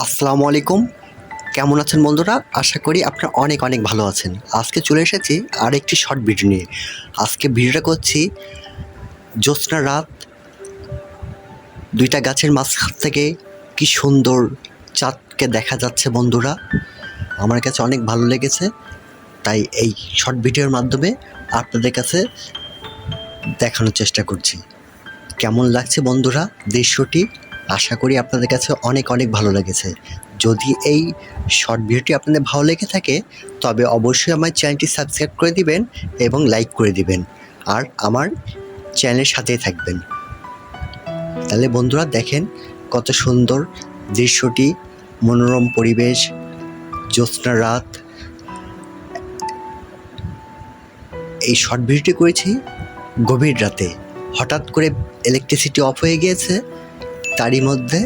আসসালামু আলাইকুম। কেমন আছেন বন্ধুরা? আশা করি আপনারা অনেক অনেক ভালো আছেন। আজকে চলে এসেছি আরেকটি শর্ট ভিডিও নিয়ে। আজকে ভিডিওটা করছি জ্যোৎস্না রাত, ২টা গাছের মাঝখান থেকে কি সুন্দর চাঁদকে দেখা যাচ্ছে বন্ধুরা। আমার কাছে অনেক ভালো লেগেছে। তাই এই শর্ট ভিডিওর মাধ্যমে আপনাদের কাছে দেখানোর চেষ্টা করছি। কেমন লাগছে বন্ধুরা দৃশ্যটি? আশা করি আপনাদের কাছে অনেক অনেক ভালো লেগেছে। যদি এই শর্ট ভিডিওটি আপনাদের ভালো লেগে থাকে তবে অবশ্যই আমার চ্যানেলটি সাবস্ক্রাইব করে দিবেন এবং লাইক করে দিবেন, আর আমার চ্যানেলের সাথেই থাকবেন। তাহলে বন্ধুরা দেখেন কত সুন্দর দৃশ্যটি, মনোরম পরিবেশ, জ্যোৎস্না রাত। এই শর্ট ভিডিওটি করেছি গভীর রাতে। হঠাৎ করে ইলেকট্রিসিটি অফ হয়ে গিয়েছে, তারই মধ্যে